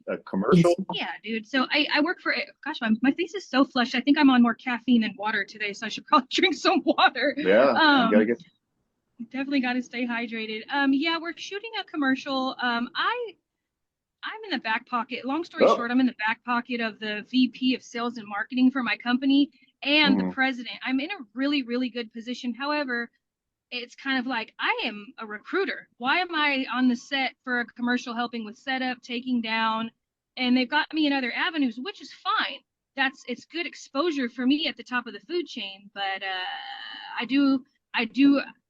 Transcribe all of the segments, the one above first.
a commercial? Yeah, dude. So I work for, gosh, my face is so flushed. I think I'm on more caffeine than water today, so I should probably drink some water. Yeah, you gotta Um, get. definitely got to stay hydrated. Yeah, we're shooting a commercial. I'm in the back pocket. Long story Oh, short, I'm in the back pocket of the VP of sales and marketing for my company and the mhm. president. I'm in a really, really good position. However, it's kind of like I am a recruiter. Why am I on the set for a commercial helping with setup, taking down, and they've got me in other avenues, which is fine. It's good exposure for me at the top of the food chain, but I do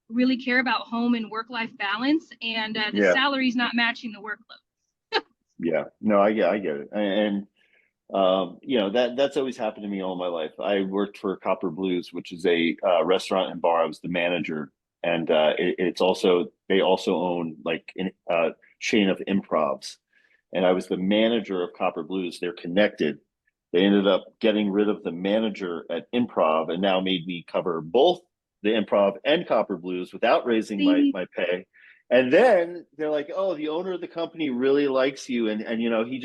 really care about home and work life balance, and the Yeah, salary's not matching the workload. yeah. No, I get it. And you know, that's always happened to me all my life. I worked for Copper Blues, which is a restaurant and bar. I was the manager, and it's also they also own like a chain of improvs, and I was the manager of Copper Blues. They're connected. They ended up getting rid of the manager at Improv, and now made me cover both the Improv and Copper Blues without raising See, my pay. And then they're like, "Oh, the owner of the company really likes you, and you know he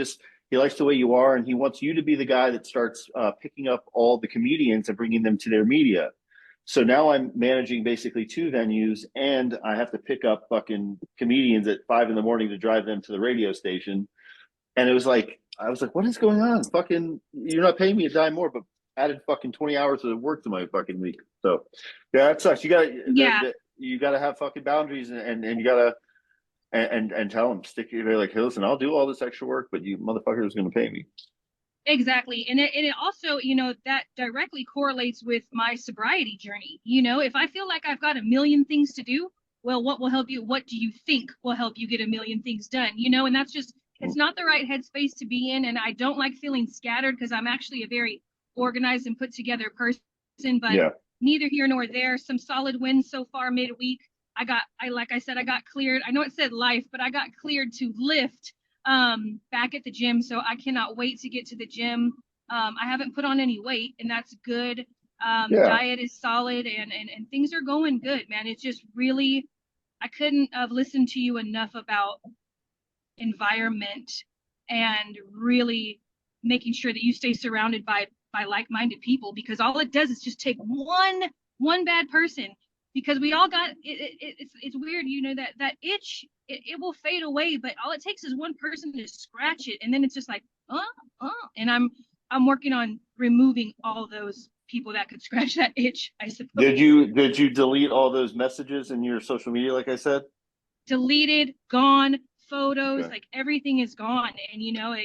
likes the way you are, and he wants you to be the guy that starts picking up all the comedians and bringing them to their media." So now I'm managing basically two venues, and I have to pick up fucking comedians at 5 in the morning to drive them to the radio station. And it was like, I was like, what is going on? Fucking, you're not paying me a dime more, but added fucking 20 hours of work to my fucking week. So yeah, that sucks. yeah, You gotta have fucking boundaries, and you gotta and tell them, stick you're like, hey, listen, I'll do all this extra work, but you motherfucker is gonna pay me. exactly. And it also, that directly correlates with my sobriety journey. If I feel like I've got a million things to do, well, what will help you? What do you think will help you get a million things done? And that's just, it's not the right headspace to be in. And I don't like feeling scattered because I'm actually a very organized and put together person, but Yeah. neither here nor there. Some solid wins so far midweek. Like I said, I got cleared. I know it said life, but I got cleared to lift back at the gym. So I cannot wait to get to the gym. I haven't put on any weight, and that's good. Yeah. Diet is solid, and things are going good, man. It's just really, I couldn't have listened to you enough about environment and really making sure that you stay surrounded by like-minded people, because all it does is just take one bad person, because we all got it's weird, that itch, it will fade away, but all it takes is one person to scratch it, and then it's just like, and I'm working on removing all those people that could scratch that itch, I suppose. Did you delete all those messages in your social media, like I said? Deleted, gone, photos, Okay. like everything is gone, and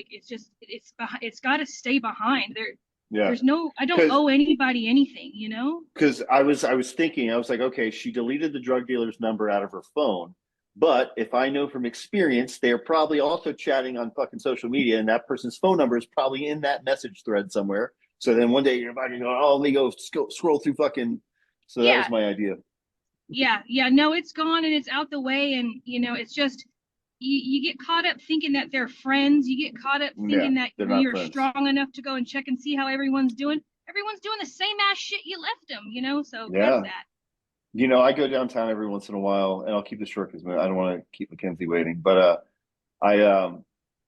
it's just it's got to stay behind there. Yeah. There's no, I don't Because owe anybody anything. I was thinking, I was like, okay, she deleted the drug dealer's number out of her phone. But if I know from experience, they're probably also chatting on fucking social media, and that person's phone number is probably in that message thread somewhere. So then one day you're fucking going, oh, let me go scroll through fucking. So that Yeah, was my idea. yeah, no, it's gone and it's out the way, and it's just, you get caught up thinking that they're friends. You get caught up Yeah, thinking that they're not you're friends. strong enough to go and check and see how everyone's doing. Everyone's doing the same ass shit you left them. So that's Yeah. that. You know, I go downtown every once in a while, and I'll keep this short because I don't want to keep Mackenzie waiting. But I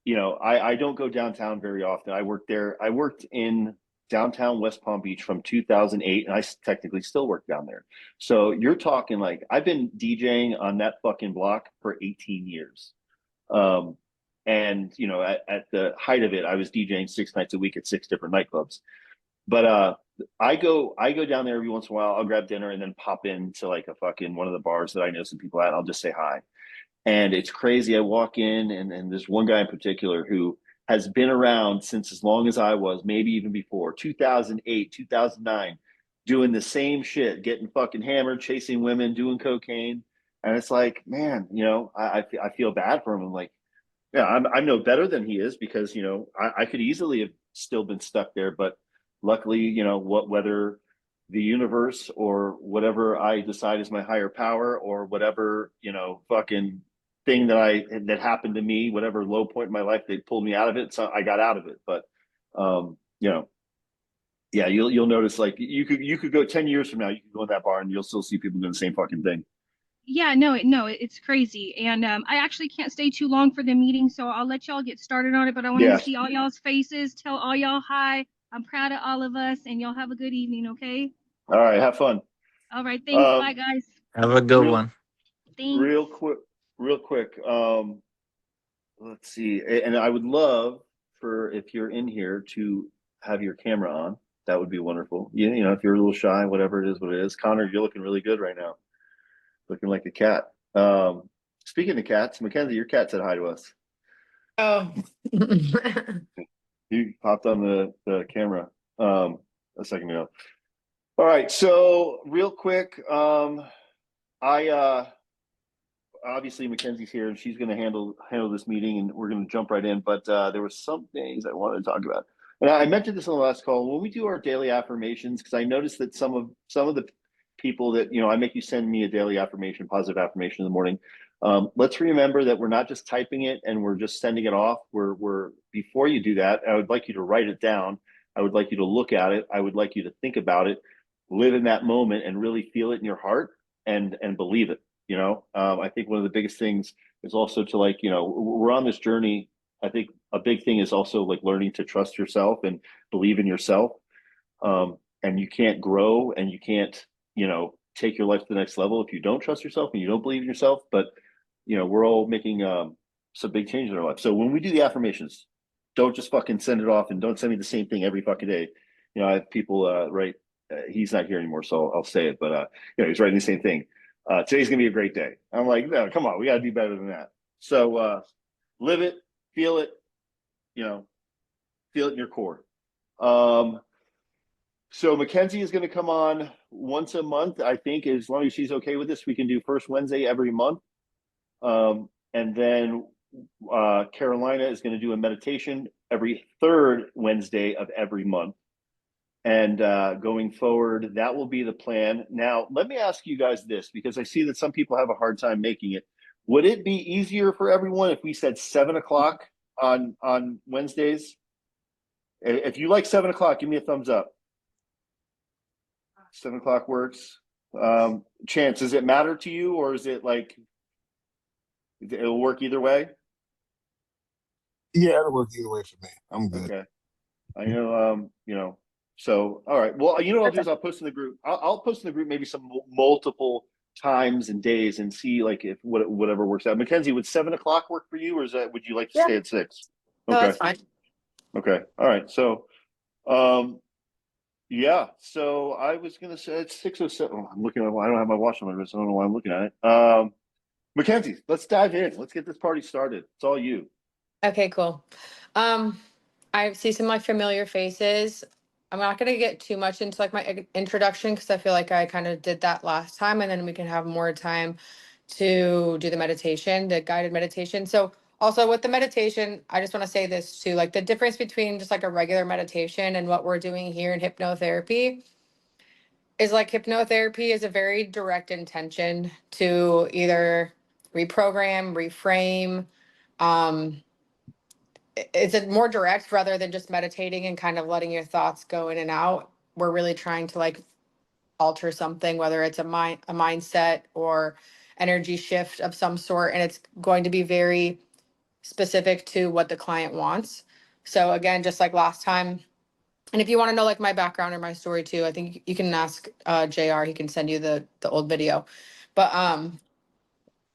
you know, I don't go downtown very often. I worked there. I worked in downtown West Palm Beach from 2008, and I technically still work down there. So you're talking like I've been DJing on that fucking block for 18 years. Um, and you know, at the height of it, I was DJing 6 nights a week at 6 different nightclubs. But I go down there every once in a while. I'll grab dinner and then pop into like a fucking one of the bars that I know some people at. And I'll just say hi. And it's crazy. I walk in, and there's one guy in particular who has been around since as long as I was, maybe even before 2008, 2009, doing the same shit, getting fucking hammered, chasing women, doing cocaine. And it's like, man, you know, I feel bad for him. I'm like, yeah, I'm no better than he is because, you know, I could easily have still been stuck there. But luckily, you know, whether the universe or whatever I decide is my higher power or whatever, you know, fucking thing that happened to me, whatever low point in my life, they pulled me out of it. So I got out of it. But you know, yeah, you'll notice like you could go 10 years from now, you could go in that bar and you'll still see people doing the same fucking thing. yeah, no, it's crazy. And I actually can't stay too long for the meeting, so I'll let y'all get started on it. But I wanted to Yeah. see all y'all's faces, tell all y'all hi. I'm proud of all of us, and y'all have a good evening, okay? All right. Have fun. All right, thanks. Bye, Um, guys. Have a good real, one. Thanks. real quick, real quick. Let's see. And I would love for if you're in here to have your camera on. That would be wonderful. You know, if you're a little shy, whatever it is, what it is. Connor, you're looking really good right now. Looking like a cat. Speaking of cats, Mackenzie, your cat said hi to us. Oh, You popped on the camera a second ago. All right, so real quick, I obviously Mackenzie's here and she's going to handle this meeting and we're going to jump right in. But there were some things I wanted to talk about, and I mentioned this on the last call when we do our daily affirmations because I noticed that some of the people that I make you send me a daily affirmation, positive affirmation in the morning. Let's remember that we're not just typing it and we're just sending it off. We're before you do that, I would like you to write it down. I would like you to look at it. I would like you to think about it, live in that moment, and really feel it in your heart and believe it. I think one of the biggest things is also to we're on this journey. I think a big thing is also like learning to trust yourself and believe in yourself. And you can't grow and you can't, take your life to the next level if you don't trust yourself and you don't believe in yourself. But, we're all making some big changes in our life. So when we do the affirmations, don't just fucking send it off and don't send me the same thing every fucking day. I have people write, he's not here anymore, so I'll say it, but, he's writing the same thing. Today's gonna be a great day. I'm like, no, come on, we gotta do better than that. So live it, feel it, feel it in your core. So Mackenzie is gonna come on once a month. I think as long as she's okay with this, we can do first Wednesday every month. And then Carolina is gonna do a meditation every third Wednesday of every month. And going forward, that will be the plan. Now, let me ask you guys this, because I see that some people have a hard time making it. Would it be easier for everyone if we said 7 o'clock on Wednesdays? If you like 7 o'clock, give me a thumbs up. 7 o'clock works. Chance, does it matter to you, or is it like it'll work either way? Yeah, it'll work either way for me. I'm good. Okay. I know, so all right. Well, what I'll do okay. is I'll post in the group. I'll post in the group maybe some multiple times and days and see like if whatever works out. Mackenzie, would 7 o'clock work for you, or would you like to Yeah, stay at 6? no, Okay. that's fine. Okay. All right. So, um, yeah. So I was gonna say it's 6:07. Oh, I'm looking at. I don't have my watch on my wrist. I don't know why I'm looking at it. Mackenzie, let's dive in. Let's get this party started. It's all you. Okay, cool. Um, I see some like familiar faces. I'm not gonna get too much into like my introduction because I feel like I kind of did that last time, and then we can have more time to do the meditation, the guided meditation. So also with the meditation, I just want to say this too, like the difference between just like a regular meditation and what we're doing here in hypnotherapy is like hypnotherapy is a very direct intention to either reprogram, reframe. Um, it's a more direct rather than just meditating and kind of letting your thoughts go in and out. We're really trying to like alter something, whether it's a mindset or energy shift of some sort, and it's going to be very specific to what the client wants. So again, just like last time, and if you want to know like my background or my story too, I think you can ask JR. He can send you the old video. But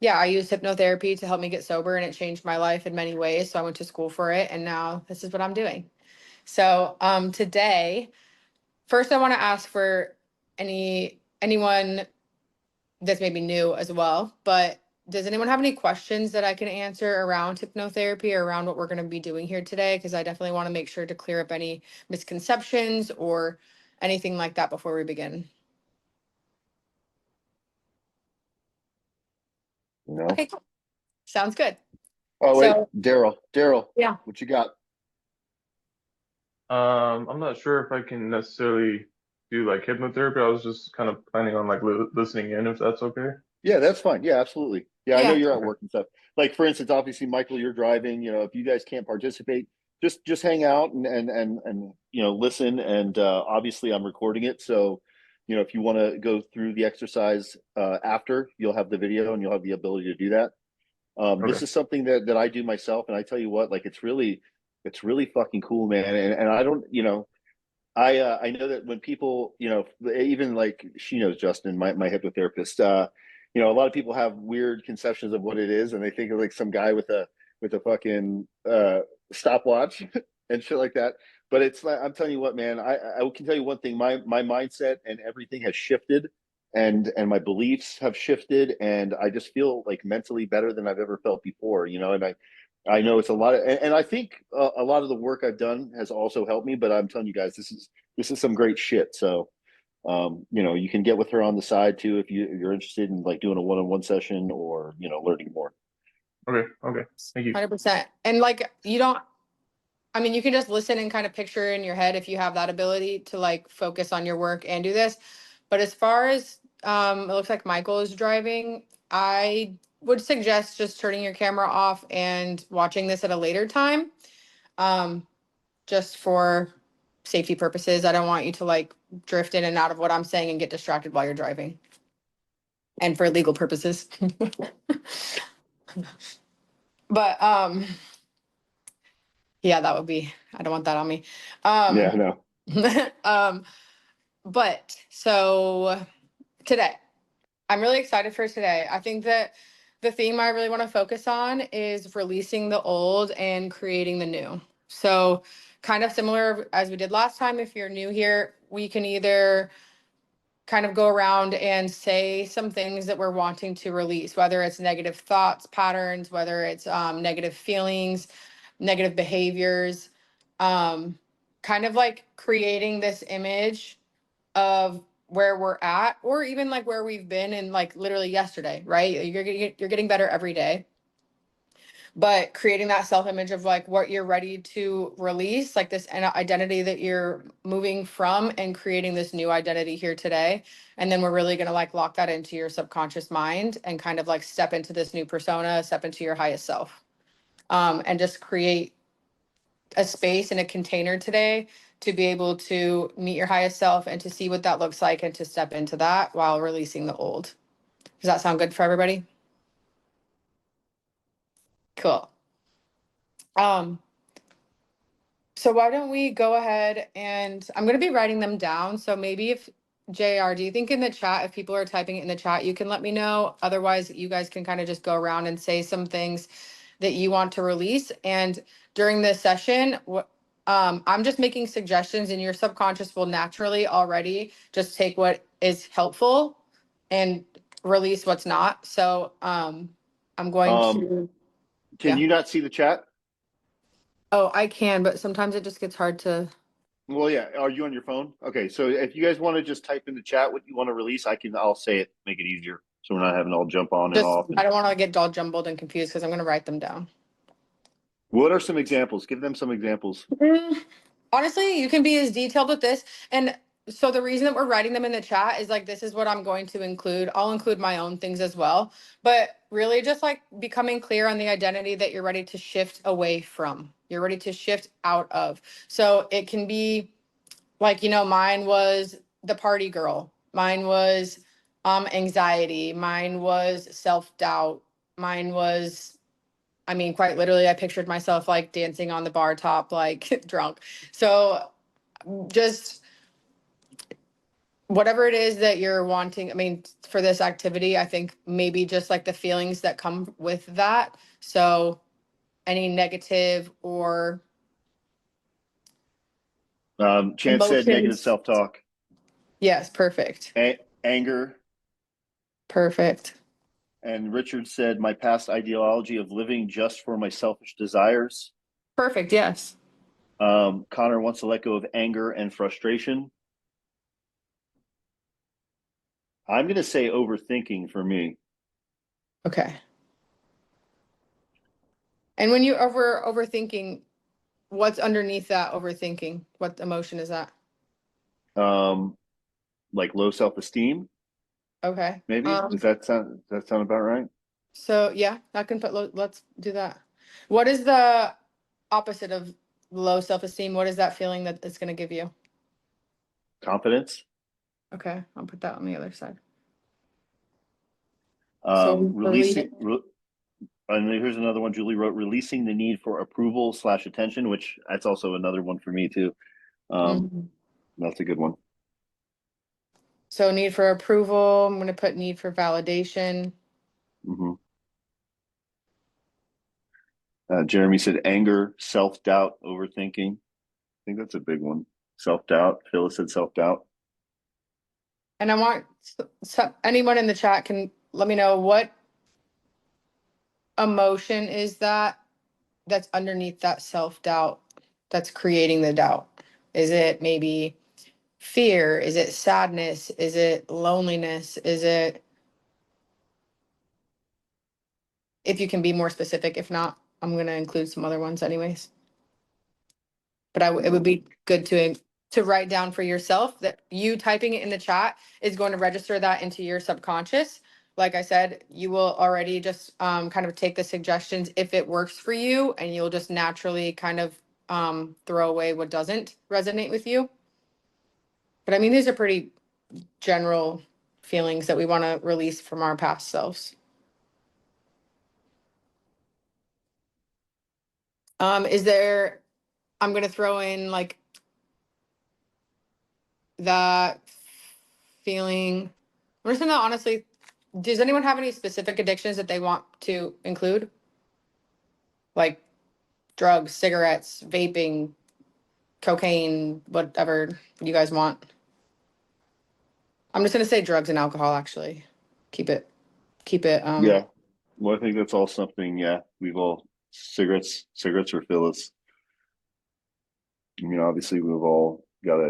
yeah, I used hypnotherapy to help me get sober and it changed my life in many ways. So I went to school for it and now this is what I'm doing. So today, first I want to ask for anyone that's maybe new as well, but does anyone have any questions that I can answer around hypnotherapy or around what we're going to be doing here today? Because I definitely want to make sure to clear up any misconceptions or anything like that before we begin. Okay, cool. Sounds good. Oh wait, So Daryl, yeah. what you got? I'm not sure if I can necessarily do like hypnotherapy. I was just kind of planning on like listening in, if that's okay. Yeah, that's fine. Yeah, absolutely. Yeah, I know Yeah. you're at Okay. work and stuff. Like for instance, obviously, Michael, you're driving. If you guys can't participate, just hang out and listen. And obviously, I'm recording it, so if you want to go through the exercise after, you'll have the video and you'll have the ability to do that. This Okay. is something that I do myself, and I tell you what, like it's really fucking cool, man. And I don't, I know that when people, even like she knows Justin, my hypnotherapist, a lot of people have weird conceptions of what it is, and they think of like some guy with a fucking stopwatch and shit like that. But it's like, I'm telling you what, man, I can tell you one thing, my mindset and everything has shifted, and my beliefs have shifted, and I just feel like mentally better than I've ever felt before, and I know it's a lot of, and I think a lot of the work I've done has also helped me. But I'm telling you guys, this is some great shit. So, you can get with her on the side too if you're interested in like doing a one-on-one session or learning more. Okay. Okay. Thank you. 100%. And like, you can just listen and kind of picture in your head if you have that ability to like focus on your work and do this. But as far as it looks like Michael is driving, I would suggest just turning your camera off and watching this at a later time. Just for safety purposes. I don't want you to like drift in and out of what I'm saying and get distracted while you're driving. And for legal purposes. But yeah, that would be, I don't want that on me. Yeah, no. But so today, I'm really excited for today. I think that the theme I really want to focus on is releasing the old and creating the new. So kind of similar as we did last time. If you're new here, we can either kind of go around and say some things that we're wanting to release, whether it's negative thoughts, patterns, whether it's negative feelings, negative behaviors, kind of like creating this image of where we're at, or even like where we've been in like literally yesterday, right? You're getting better every day, but creating that self-image of like what you're ready to release, like this identity that you're moving from, and creating this new identity here today. And then we're really going to like lock that into your subconscious mind and kind of like step into this new persona, step into your highest self, and just create a space and a container today to be able to meet your highest self and to see what that looks like and to step into that while releasing the old. Does that sound good for everybody? Cool. So why don't we go ahead, and I'm going to be writing them down. So maybe if JR, do you think in the chat, if people are typing it in the chat, you can let me know. Otherwise, you guys can kind of just go around and say some things that you want to release. And during this session, I'm just making suggestions, and your subconscious will naturally already just take what is helpful and release what's not. So I'm going to. Can Yeah. you not see the chat? Oh, I can, but sometimes it just gets hard to. Well, yeah. Are you on your phone? Okay. So if you guys want to just type in the chat what you want to release, I'll say it, make it easier. So we're not having to all jump on and Just, off. I don't want to get all jumbled and confused because I'm going to write them down. What are some examples? Give them some examples. Honestly, you can be as detailed with this. And so the reason that we're writing them in the chat is like, this is what I'm going to include. I'll include my own things as well. But really just like becoming clear on the identity that you're ready to shift away from. You're ready to shift out of. So it can be like, mine was the party girl. Mine was anxiety. Mine was self-doubt. Mine was, quite literally, I pictured myself like dancing on the bar top, like drunk. So just whatever it is that you're wanting, for this activity, I think maybe just like the feelings that come with that. So any negative or Chance said negative emotions. self-talk. Yes, perfect. Anger. Perfect. And Richard said my past ideology of living just for my selfish desires. Perfect, yes. Connor wants to let go of anger and frustration. I'm going to say overthinking for me. Okay. And when you overthinking, what's underneath that overthinking? What emotion is that? Like low self-esteem. Okay. Maybe. Does that sound about right? So yeah, I can let's do that. What is the opposite of low self-esteem? What is that feeling that it's going to give you? Confidence. Okay, I'll put that on the other side. So Releasing, and here's another one Julie wrote, releasing the need for approval / attention, which that's also another one for me too. That's a good one. So need for approval, I'm going to put need for validation. Jeremy said anger, self-doubt, overthinking. I think that's a big one. Self-doubt. Phyllis said self-doubt. And I want anyone in the chat can let me know what emotion is that's underneath that self-doubt that's creating the doubt. Is it maybe fear? Is it sadness? Is it loneliness? Is it, if you can be more specific, if not, I'm going to include some other ones anyways. But it would be good to write down for yourself that you typing it in the chat is going to register that into your subconscious. Like I said, you will already just kind of take the suggestions if it works for you, and you'll just naturally kind of throw away what doesn't resonate with you. But I mean, these are pretty general feelings that we want to release from our past selves. I'm going to throw in like that feeling. I'm just gonna honestly, does anyone have any specific addictions that they want to include? Like drugs, cigarettes, vaping, cocaine, whatever you guys want. I'm just gonna say drugs and alcohol, actually. Keep it. Yeah. Well, I think that's all something, yeah. We've all cigarettes or Phyllis. I mean, obviously we've all got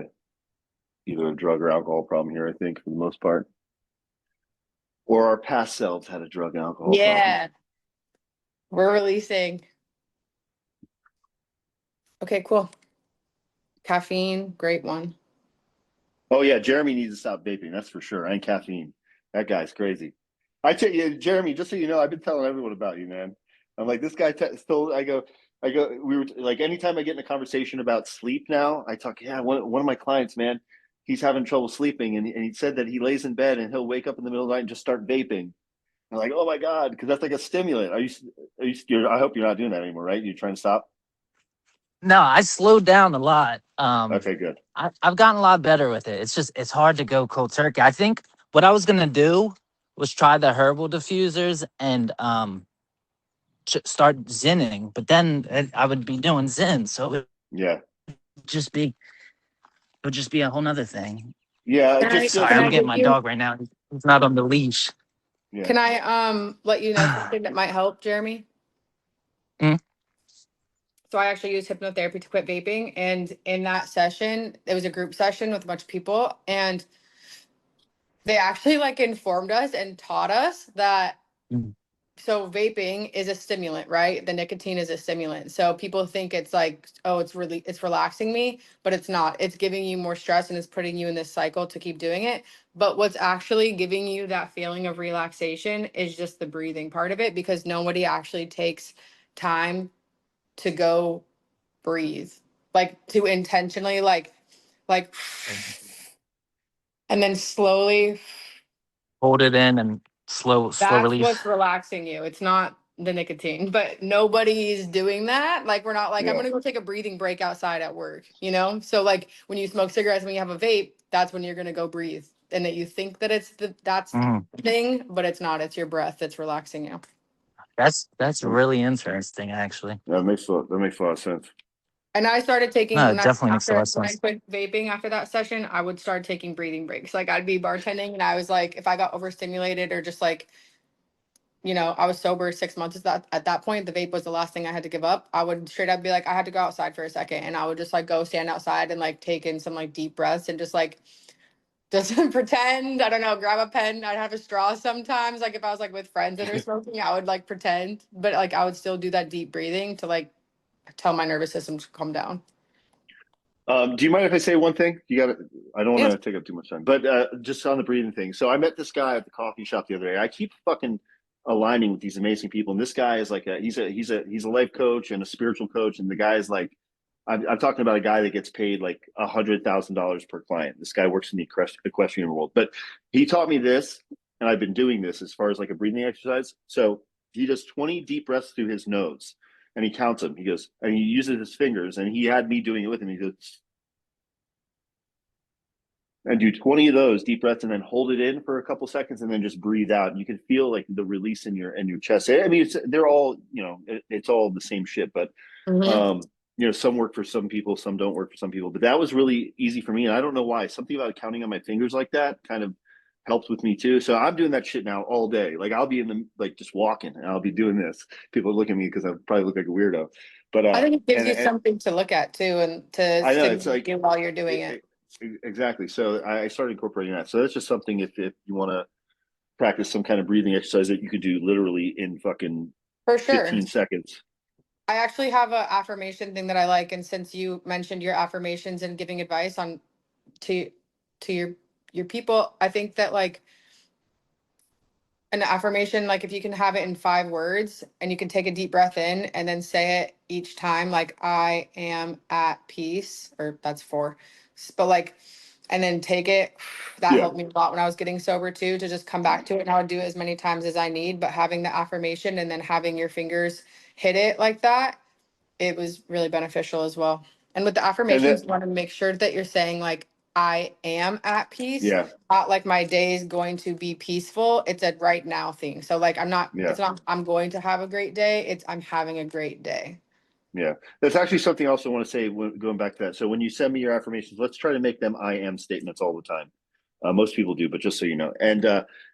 either a drug or alcohol problem here, I think, for the most part. Or our past selves had a drug and alcohol problem. Yeah. We're releasing. Okay, cool. Caffeine, great one. Oh yeah, Jeremy needs to stop vaping, that's for sure. And caffeine. That guy's crazy. I tell you, Jeremy, just so you know, I've been telling everyone about you, man. I'm like, this guy still, I go, we were like, anytime I get in a conversation about sleep now, I talk, yeah, one of my clients, man, he's having trouble sleeping. And he said that he lays in bed and he'll wake up in the middle of the night and just start vaping. I'm like, oh my God, because that's like a stimulant. I hope you're not doing that anymore, right? You're trying to stop? No, I slowed down a lot. Okay, good. I've gotten a lot better with it. It's hard to go cold turkey. I think what I was gonna do was try the herbal diffusers and start zinning, but then I would be doing zin, so it Yeah. would just be a whole nother thing. Yeah, Sorry, I'm getting my dog right now. He's not on the leash. Yeah. Can I let you know something that might help, Jeremy? So I actually used hypnotherapy to quit vaping, and in that session, it was a group session with a bunch of people, and they actually like informed us and taught us that so vaping is a stimulant, right? The nicotine is a stimulant. So people think it's like, oh, it's relaxing me, but it's not. It's giving you more stress and it's putting you in this cycle to keep doing it. But what's actually giving you that feeling of relaxation is just the breathing part of it, because nobody actually takes time to go breathe, like to intentionally like and then slowly. Hold it in and slow That's release. what's relaxing you. It's not the nicotine, but nobody's doing that. Like, we're not like, I'm gonna go take a breathing break outside at work, you know? So like when you smoke cigarettes, when you have a vape, that's when you're gonna go breathe. And that you think that that's the thing, but it's not. It's your breath that's relaxing you. That's really interesting, actually. That makes a lot of sense. And I started taking No, when it definitely makes a lot of when I sense. quit vaping after that session, I would start taking breathing breaks. Like I'd be bartending and I was like, if I got overstimulated or just like, you know, I was sober 6 months at that point, the vape was the last thing I had to give up. I would straight up be like, I had to go outside for a second, and I would just like go stand outside and like take in some like deep breaths and just pretend, I don't know, grab a pen. I'd have a straw sometimes. Like if I was like with friends that are smoking, I would like pretend, but like I would still do that deep breathing to like tell my nervous system to calm down. Do you mind if I say one thing? I don't want Yes. to take up too much time, but just on the breathing thing. So I met this guy at the coffee shop the other day. I keep fucking aligning with these amazing people, and this guy is like he's a life coach and a spiritual coach, and the guy is like I'm talking about a guy that gets paid like $100,000 per client. This guy works in the equestrian world, but he taught me this, and I've been doing this as far as like a breathing exercise. So he does 20 deep breaths through his nose, and he counts them. He goes, and he uses his fingers, and he had me doing it with him. He goes, and do 20 of those deep breaths, and then hold it in for a couple seconds, and then just breathe out. And you can feel like the release in your chest. I mean, they're all, it's all the same shit, but Mhm. some work for some people, some don't work for some people. But that was really easy for me, and I don't know why. Something about counting on my fingers like that kind of helps with me too. So I'm doing that shit now all day. Like I'll be in the like just walking, and I'll be doing this. People look at me because I probably look like a weirdo. But I think it gives you and something to look at too, and to I know it's stimulate like you while you're doing it. exactly. So I started incorporating that. So that's just something if you want to practice some kind of breathing exercise that you could do literally in fucking For sure. 15 seconds. I actually have a affirmation thing that I like, and since you mentioned your affirmations and giving advice on to to your people, I think that like an affirmation, like if you can have it in 5 words and you can take a deep breath in and then say it each time, like I am at peace, or that's 4, but like, and then take it. That Yeah. helped me a lot when I was getting sober too, to just come back to it. And I would do it as many times as I need, but having the affirmation and then having your fingers hit it like that, it was really beneficial as well. And with the And affirmations, that, you want to make sure that you're saying like, I am at peace, yeah, not like my day is going to be peaceful. It's a right now thing. So like, yeah. it's not, I'm going to have a great day. It's, I'm having a great day. Yeah, that's actually something I also want to say. Going back to that, so when you send me your affirmations, let's try to make them "I am" statements all the time. Most people do, but just so you know. And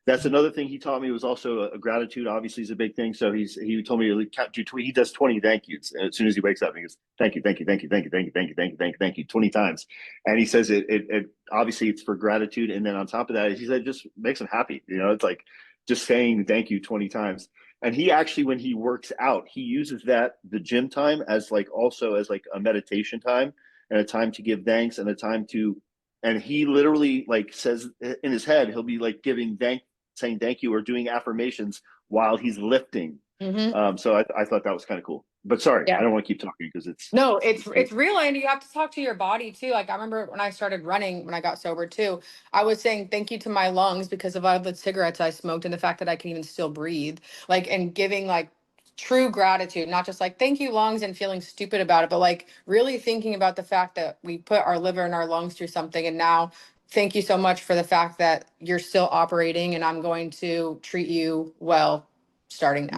that's another thing he taught me was also a gratitude. Obviously, is a big thing. So he told me to do. He does 20 thank yous as soon as he wakes up. He goes, "Thank you, thank you, thank you, thank you, thank you, thank you, thank you, thank you, thank you," 20 times. And he says it obviously it's for gratitude, and then on top of that, he said it just makes him happy. It's like just saying thank you 20 times. And he actually, when he works out, he uses the gym time as like also as like a meditation time and a time to give thanks and a time to, and he literally like says in his head, he'll be like saying thank you or doing affirmations while he's lifting. Mm-hmm. So I thought that was kind of cool. But sorry, I Yeah. don't want to keep talking because No, it's it's it's real, and you have to talk to your body too. Like I remember when I started running, when I got sober too, I was saying thank you to my lungs because of all the cigarettes I smoked and the fact that I can even still breathe. Like, and giving like true gratitude, not just like thank you lungs and feeling stupid about it, but like really thinking about the fact that we put our liver and our lungs through something, and now thank you so much for the fact that you're still operating, and I'm going to treat you well starting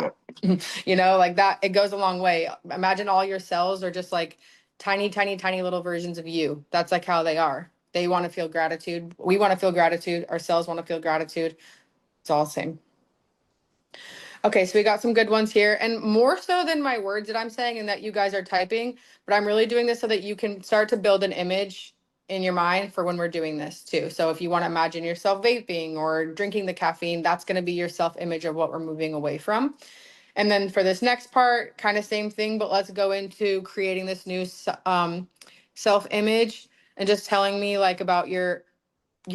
yeah, now. Like that, it goes a long way. Imagine all your cells are just like tiny, tiny, tiny little versions of you. That's like how they are. They want to feel gratitude. We want to feel gratitude. Our cells want to feel gratitude. It's all the same. Okay, so we got some good ones here, and more so than my words that I'm saying and that you guys are typing, but I'm really doing this so that you can start to build an image in your mind for when we're doing this too. So if you want to imagine yourself vaping or drinking the caffeine, that's going to be your self image of what we're moving away from. And then for this next part, kind of same thing, but let's go into creating this new self-image and just telling me like about your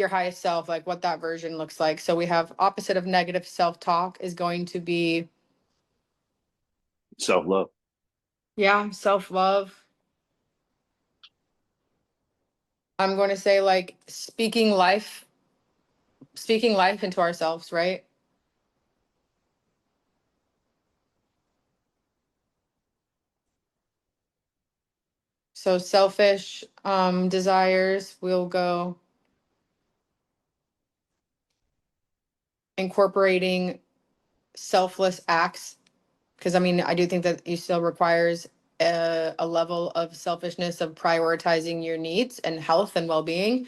highest self, like what that version looks like. So we have opposite of negative self-talk is going to be, self love. yeah, self-love. I'm going to say like speaking life into ourselves, right? So selfish desires, we'll go incorporating selfless acts, because I mean, I do think that you still requires a level of selfishness of prioritizing your needs and health and well-being.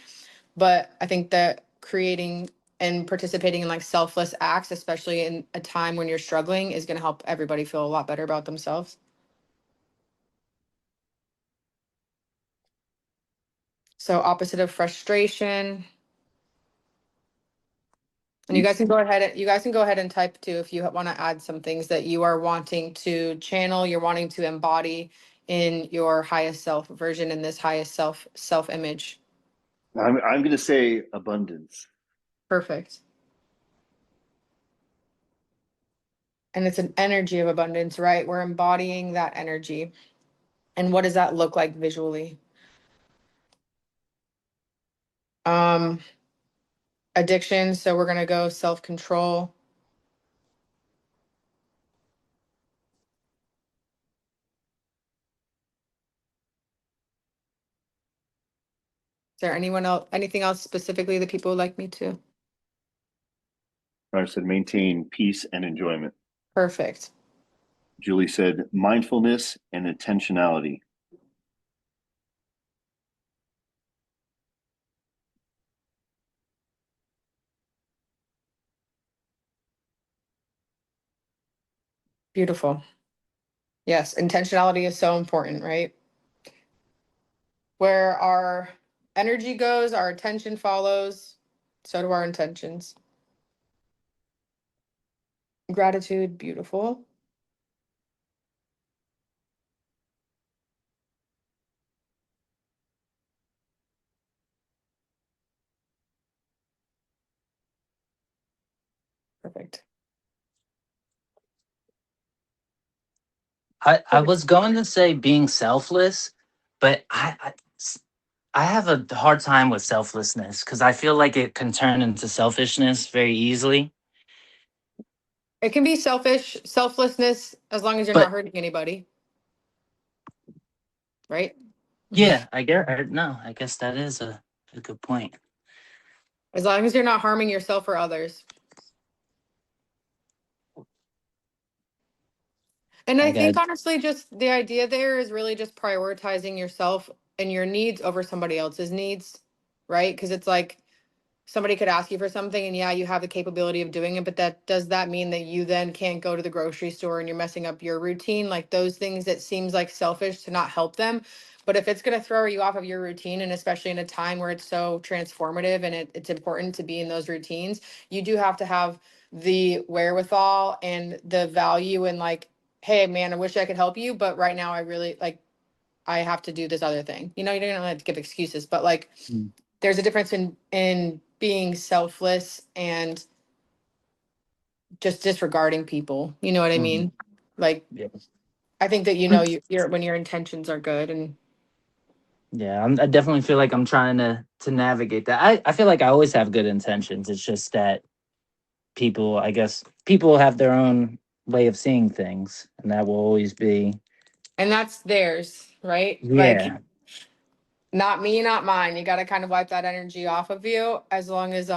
But I think that creating and participating in like selfless acts, especially in a time when you're struggling, is going to help everybody feel a lot better about themselves. So opposite of frustration. And you guys Peace. can go ahead and type too if you want to add some things that you are wanting to channel, you're wanting to embody in your highest self version, in this highest self image. I'm going to say abundance. Perfect. And it's an energy of abundance, right? We're embodying that energy. And what does that look like visually? Addiction. So we're going to go self-control. Is there anything else specifically that people would like me to? I said maintain peace and enjoyment. Perfect. Julie said mindfulness and intentionality. Beautiful. Yes, intentionality is so important, right? Where our energy goes, our attention follows, so do our intentions. Gratitude, beautiful. Perfect. I was going to say being selfless, but I have a hard time with selflessness because I feel like it can turn into selfishness very easily. It can be selflessness, as long as you're not But hurting anybody, right? yeah, I guess that is a good point. As long as you're not harming yourself or others. And I I got think honestly, just the idea there is really just prioritizing yourself and your needs over somebody else's needs, right? Because it's like somebody could ask you for something and yeah, you have the capability of doing it, but does that mean that you then can't go to the grocery store and you're messing up your routine? Like those things that seems like selfish to not help them. But if it's going to throw you off of your routine, and especially in a time where it's so transformative and it's important to be in those routines, you do have to have the wherewithal and the value and like, hey man, I wish I could help you, but right now I really like I have to do this other thing. You don't have to give excuses, but like Mm. there's a difference in being selfless and just disregarding people. You know what I Mhm. mean? Like Yeah, I think that you're when your intentions are good and yeah. I definitely feel like I'm trying to navigate that. I feel like I always have good intentions. It's just that people, I guess, people have their own way of seeing things, and that will always be. that's theirs, right? Like Yeah. not me, not mine. You got to kind of wipe that energy off of you as long as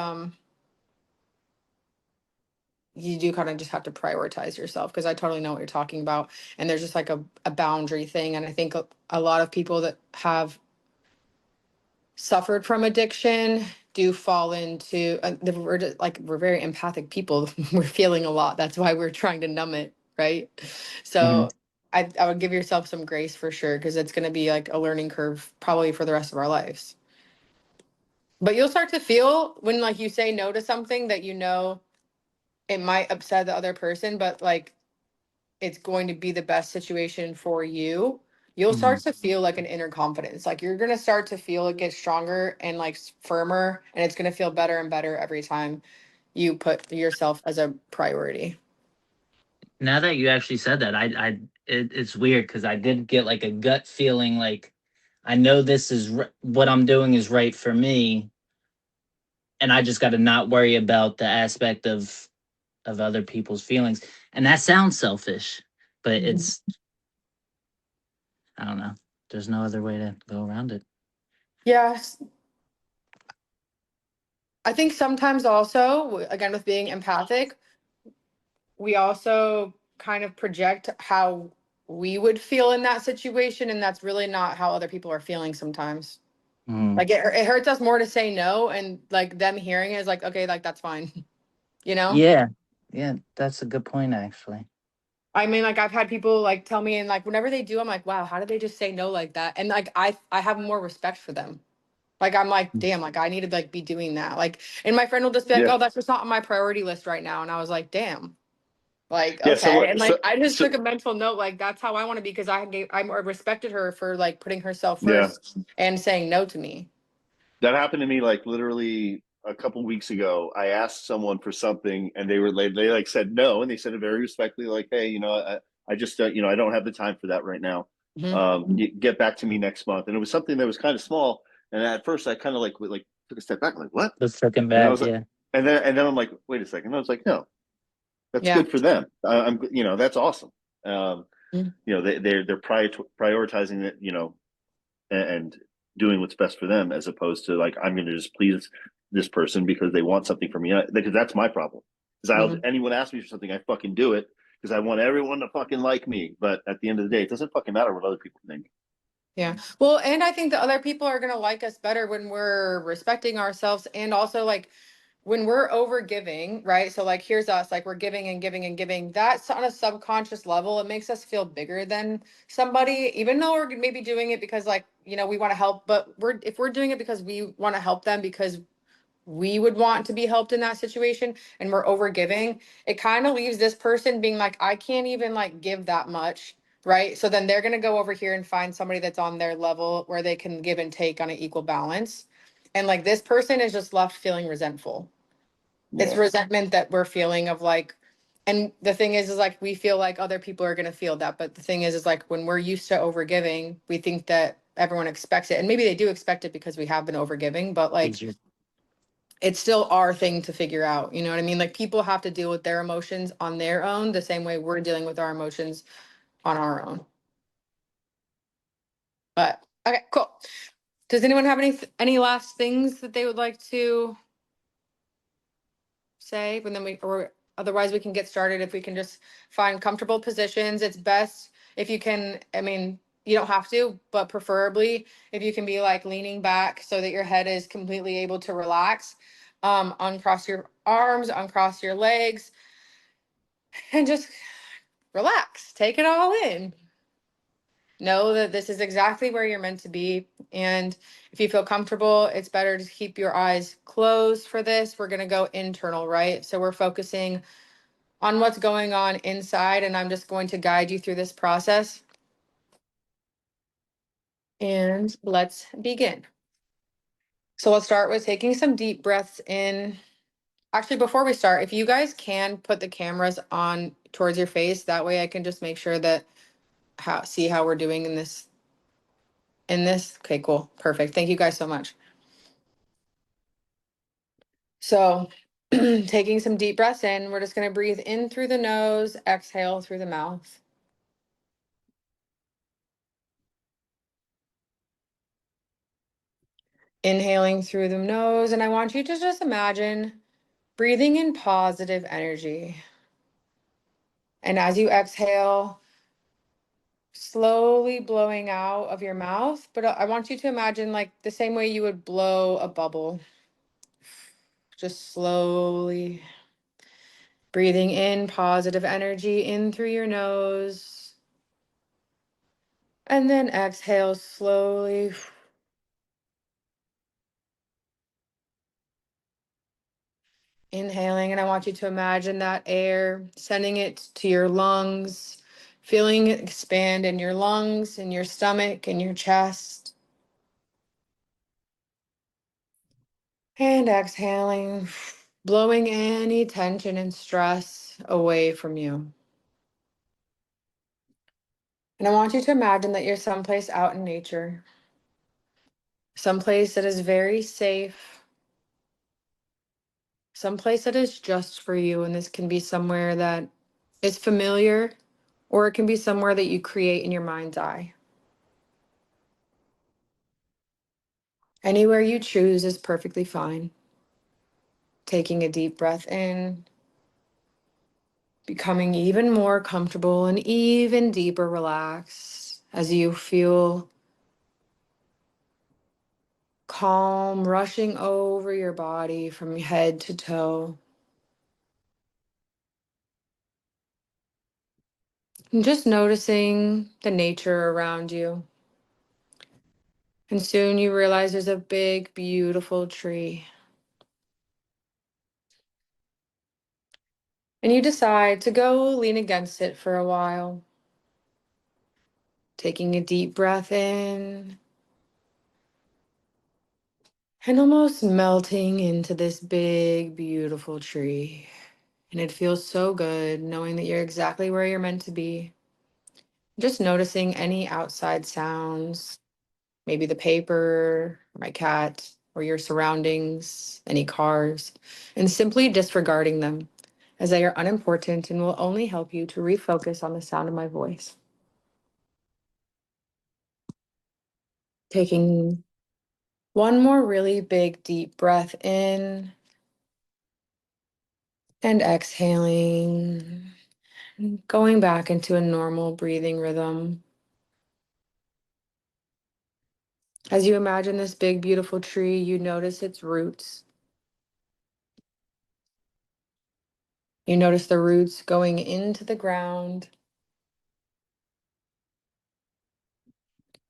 you do kind of just have to prioritize yourself because I totally know what you're talking about. And there's just like a boundary thing. And I think a lot of people that have suffered from addiction do fall into we're very empathic people. We're feeling a lot. That's why we're trying to numb it, right? Hmm. So I would give yourself some grace for sure because it's going to be like a learning curve probably for the rest of our lives. But you'll start to feel when like you say no to something that you know it might upset the other person, but like it's going to be the best situation for you. You'll Hmm. start to feel like an inner confidence. Like you're going to start to feel it get stronger and like firmer, and it's going to feel better and better every time you put yourself as a priority. Now that you actually said that, it's weird because I did get like a gut feeling like I know this is what I'm doing is right for me, and I just got to not worry about the aspect of other people's feelings. And that sounds selfish, but Mhm. it's I don't know. There's no other way to go around it. Yes. I think sometimes also, again, with being empathic, we also kind of project how we would feel in that situation. And that's really not how other people are feeling sometimes. Mhm. Like it hurts us more to say no, and like them hearing it is like, okay, like that's fine, you know? Yeah, yeah, that's a good point actually. I mean, like I've had people like tell me, and like whenever they do, I'm like, wow, how did they just say no like that? And like I have more respect for them. Like I'm like, damn, like I need to like be doing that. Like, and my friend will just be like, Yeah. oh, that's just not on my priority list right now. And I was like, damn, like Yeah. So okay. And what? like I just So took a mental note, like that's how I want to be because I respected her for like putting herself yeah, first and saying no to me. that happened to me like literally a couple weeks ago. I asked someone for something, and they like said no, and they said it very respectfully, like, "Hey, I just don't, I don't have the time for that right now." Get back to me next month. And it was something that was kind of small. And at first I kind of like took a step back, like, what? Let's looking And I back, was like, yeah. and then I'm like, wait a second. And I was like, no, that's Yeah. good for them. I'm, that's awesome. Mhm. They're prioritizing it, and doing what's best for them, as opposed to like, I'm going to just please this person because they want something from me. Because that's my problem. Because anyone asks me for something, I fucking do it because I want everyone to fucking like me. But at the end of the day, it doesn't fucking matter what other people think. Yeah. Well, and I think the other people are going to like us better when we're respecting ourselves, and also like when we're over giving, right? So like here's us, like we're giving and giving and giving. That's on a subconscious level. It makes us feel bigger than somebody, even though we're maybe doing it because like, we want to help, but if we're doing it because we want to help them because we would want to be helped in that situation and we're over giving, it kind of leaves this person being like, I can't even like give that much, right? So then they're going to go over here and find somebody that's on their level where they can give and take on an equal balance. And like this person is just left feeling resentful. It's Yeah. resentment that we're feeling of like, and the thing is like we feel like other people are going to feel that, but the thing is like when we're used to over giving, we think that everyone expects it, and maybe they do expect it because we have been over giving, but like it's still our thing to figure out. You know what I mean? Like people have to deal with their emotions on their own, the same way we're dealing with our emotions on our own. But okay, cool. Does anyone have any last things that they would like to say? And then or otherwise we can get started. If we can just find comfortable positions, it's best if you can. I mean, you don't have to, but preferably if you can be like leaning back so that your head is completely able to relax. Uncross your arms, uncross your legs, and just relax. Take it all in. Know that this is exactly where you're meant to be. And if you feel comfortable, it's better to keep your eyes closed for this. We're going to go internal, right? So we're focusing on what's going on inside, and I'm just going to guide you through this process. And let's begin. So let's start with taking some deep breaths in. Actually, before we start, if you guys can put the cameras on towards your face, that way I can just make sure that see how we're doing in this. Okay, cool. Perfect. Thank you guys so much. So taking some deep breaths in, we're just going to breathe in through the nose, exhale through the mouth. Inhaling through the nose, and I want you to just imagine breathing in positive energy. And as you exhale, slowly blowing out of your mouth, but I want you to imagine like the same way you would blow a bubble. Just slowly breathing in positive energy in through your nose. And then exhale slowly. Inhaling, and I want you to imagine that air, sending it to your lungs, feeling it expand in your lungs, in your stomach, in your chest. And exhaling, blowing any tension and stress away from you. And I want you to imagine that you're someplace out in nature, someplace that is very safe, someplace that is just for you. And this can be somewhere that is familiar, or it can be somewhere that you create in your mind's eye. Anywhere you choose is perfectly fine. Taking a deep breath in, becoming even more comfortable and even deeper relaxed as you feel calm rushing over your body from head to toe. And just noticing the nature around you. And soon you realize there's a big, beautiful tree. And you decide to go lean against it for a while. Taking a deep breath in and almost melting into this big, beautiful tree. And it feels so good knowing that you're exactly where you're meant to be. Just noticing any outside sounds, maybe the paper, or my cat, or your surroundings, any cars, and simply disregarding them as they are unimportant and will only help you to refocus on the sound of my voice. Taking one more really big deep breath in and exhaling, going back into a normal breathing rhythm. As you imagine this big, beautiful tree, you notice its roots. You notice the roots going into the ground,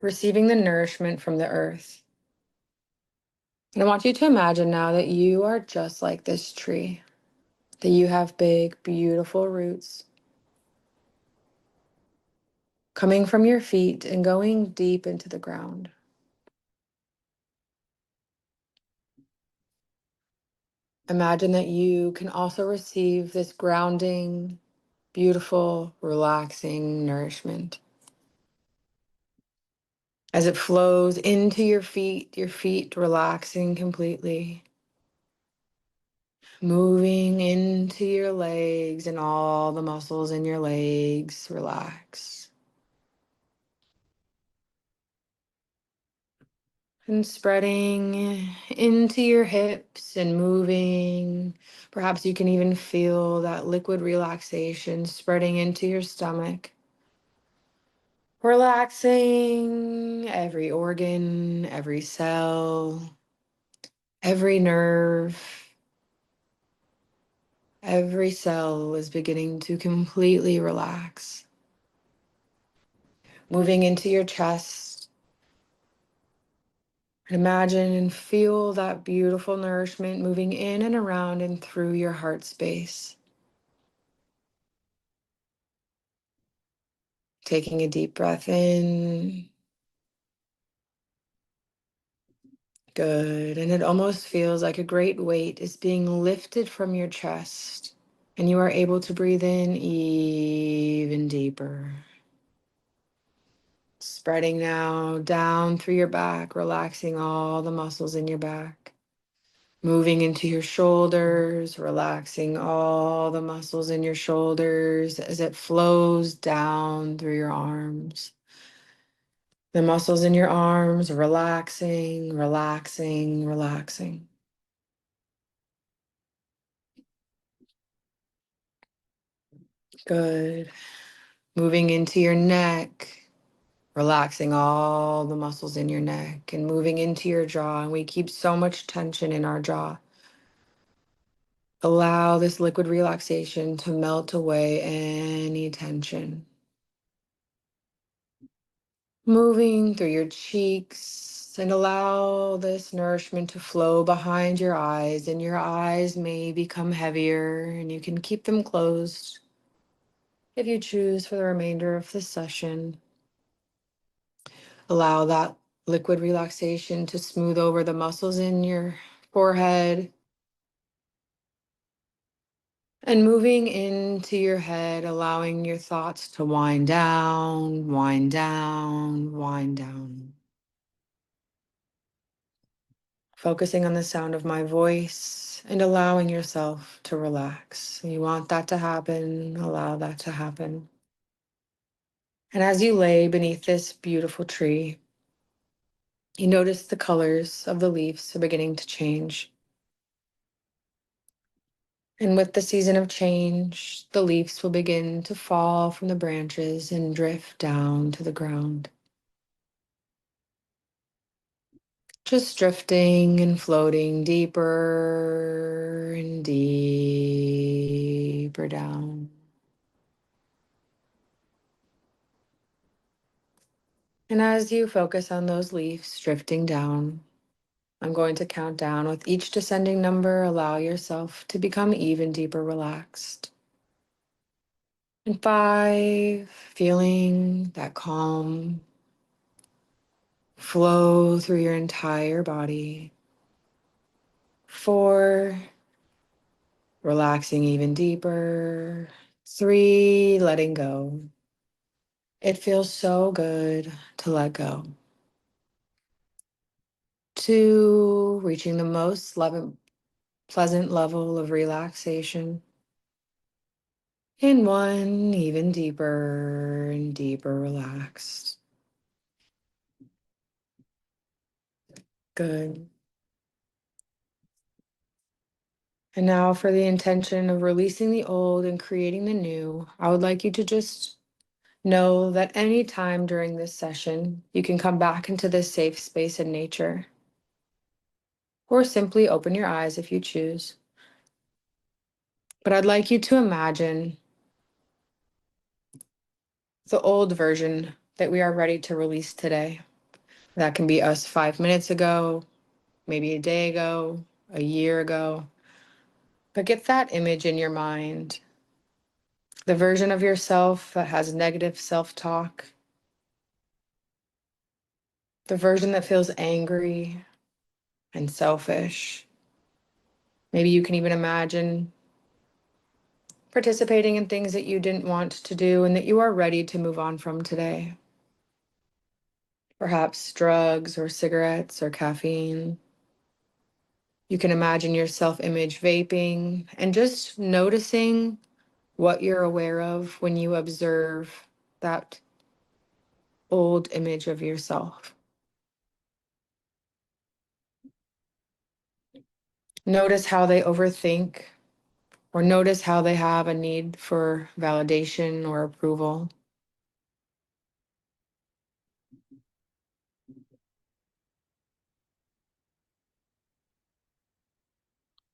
receiving the nourishment from the earth. And I want you to imagine now that you are just like this tree, that you have big, beautiful roots coming from your feet and going deep into the ground. Imagine that you can also receive this grounding, beautiful, relaxing nourishment as it flows into your feet relaxing completely, moving into your legs, and all the muscles in your legs relax. And spreading into your hips and moving. Perhaps you can even feel that liquid relaxation spreading into your stomach. Relaxing every organ, every cell, every nerve, every cell is beginning to completely relax. Moving into your chest. And imagine and feel that beautiful nourishment moving in and around and through your heart space. Taking a deep breath in. Good. And it almost feels like a great weight is being lifted from your chest. And you are able to breathe in even deeper. Spreading now down through your back, relaxing all the muscles in your back. Moving into your shoulders, relaxing all the muscles in your shoulders as it flows down through your arms. The muscles in your arms relaxing, relaxing, relaxing. Good. Moving into your neck, relaxing all the muscles in your neck and moving into your jaw. And we keep so much tension in our jaw. Allow this liquid relaxation to melt away any tension. Moving through your cheeks and allow this nourishment to flow behind your eyes, and your eyes may become heavier and you can keep them closed if you choose for the remainder of the session. Allow that liquid relaxation to smooth over the muscles in your forehead. And moving into your head, allowing your thoughts to wind down, wind down, wind down. Focusing on the sound of my voice and allowing yourself to relax. You want that to happen, allow that to happen. And as you lay beneath this beautiful tree, you notice the colors of the leaves are beginning to change. And with the season of change, the leaves will begin to fall from the branches and drift down to the ground. Just drifting and floating deeper and deeper down. And as you focus on those leaves drifting down, I'm going to count down. With each descending number, allow yourself to become even deeper relaxed. And 5, feeling that calm flow through your entire body. 4, relaxing even deeper. 3, letting go. It feels so good to let go, to reaching the most pleasant level of relaxation. In one, even deeper and deeper relaxed. Good. And now, for the intention of releasing the old and creating the new, I would like you to just know that any time during this session, you can come back into this safe space in nature, or simply open your eyes if you choose. But I'd like you to imagine the old version that we are ready to release today. That can be us 5 minutes ago, maybe a day ago, a year ago. But get that image in your mind. The version of yourself that has negative self-talk, the version that feels angry and selfish. Maybe you can even imagine participating in things that you didn't want to do and that you are ready to move on from today. Perhaps drugs or cigarettes or caffeine. You can imagine your self-image vaping and just noticing what you're aware of when you observe that old image of yourself. Notice how they overthink, or notice how they have a need for validation or approval.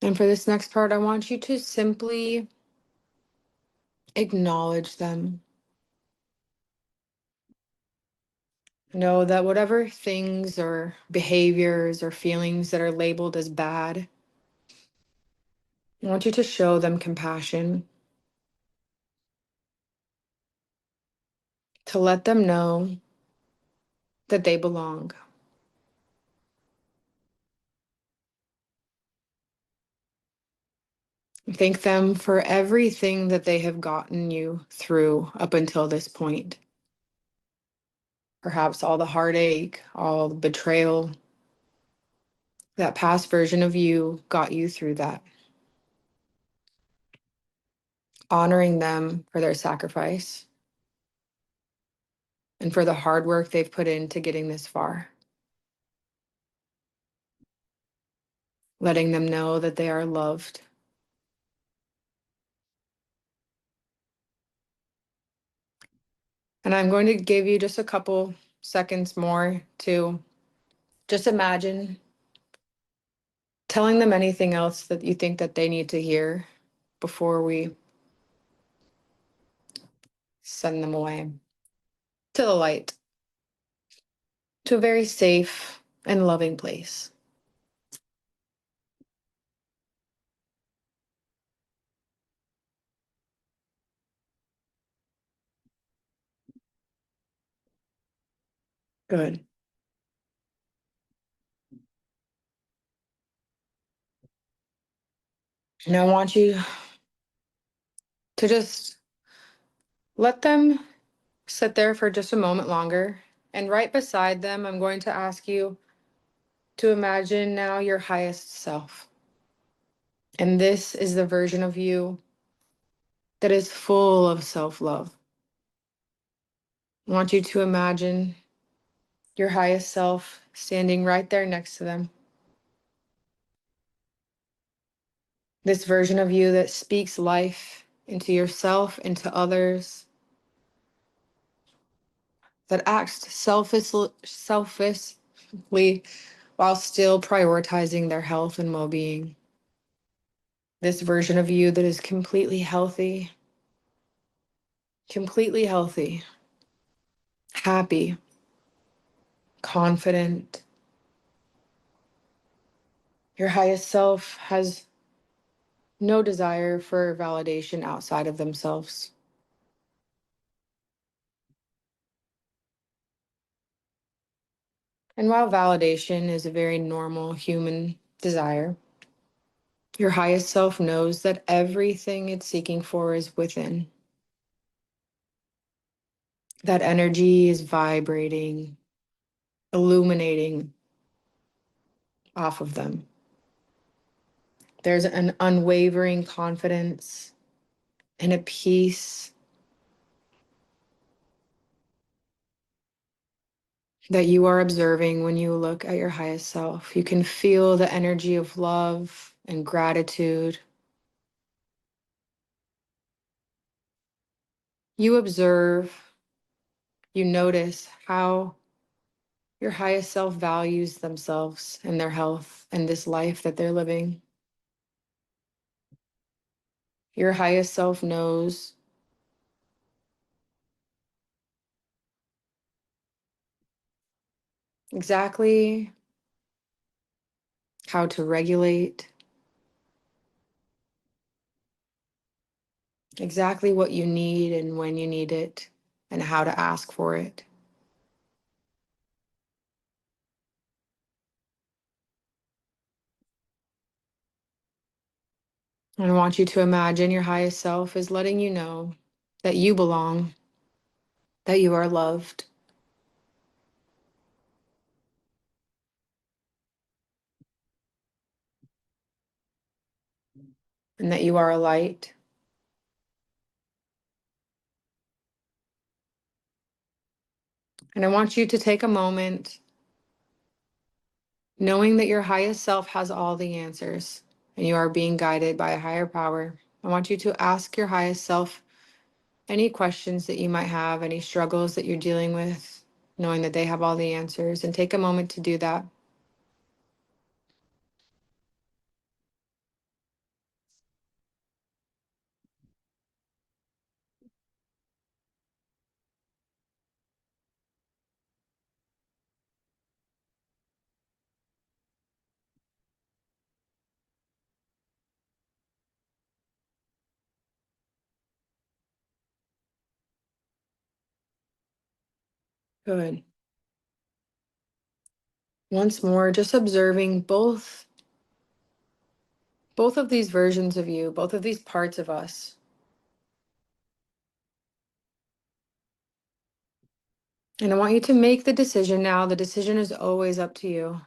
And for this next part, I want you to simply acknowledge them. Know that whatever things or behaviors or feelings that are labeled as bad, I want you to show them compassion, to let them know that they belong. Thank them for everything that they have gotten you through up until this point. Perhaps all the heartache, all the betrayal. That past version of you got you through that. Honoring them for their sacrifice and for the hard work they've put into getting this far. Letting them know that they are loved. And I'm going to give you just a couple seconds more to just imagine telling them anything else that you think that they need to hear before we send them away to the light, to a very safe and loving place. Good. And I want you to just let them sit there for just a moment longer. And right beside them, I'm going to ask you to imagine now your highest self. And this is the version of you that is full of self-love. I want you to imagine your highest self standing right there next to them. This version of you that speaks life into yourself, into others, that acts selfishly while still prioritizing their health and well-being. This version of you that is completely healthy, happy, confident. Your highest self has no desire for validation outside of themselves. And while validation is a very normal human desire, your highest self knows that everything it's seeking for is within. That energy is vibrating, illuminating off of them. There's an unwavering confidence and a peace that you are observing when you look at your highest self. You can feel the energy of love and gratitude. You observe, you notice how your highest self values themselves and their health and this life that they're living. Your highest self knows exactly how to regulate, exactly what you need and when you need it, and how to ask for it. And I want you to imagine your highest self is letting you know that you belong, that you are loved, and that you are a light. And I want you to take a moment knowing that your highest self has all the answers and you are being guided by a higher power. I want you to ask your highest self any questions that you might have, any struggles that you're dealing with, knowing that they have all the answers, and take a moment to do that. Good. Once more, just observing both of these versions of you, both of these parts of us. And I want you to make the decision now. The decision is always up to you.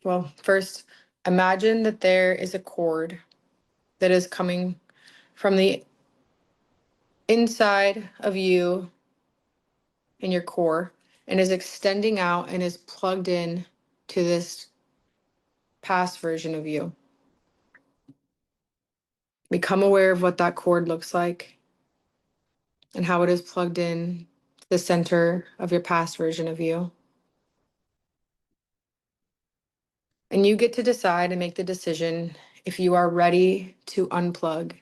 Well, first, imagine that there is a cord that is coming from the inside of you in your core and is extending out and is plugged in to this past version of you. Become aware of what that cord looks like and how it is plugged in to the center of your past version of you. And you get to decide and make the decision if you are ready to unplug.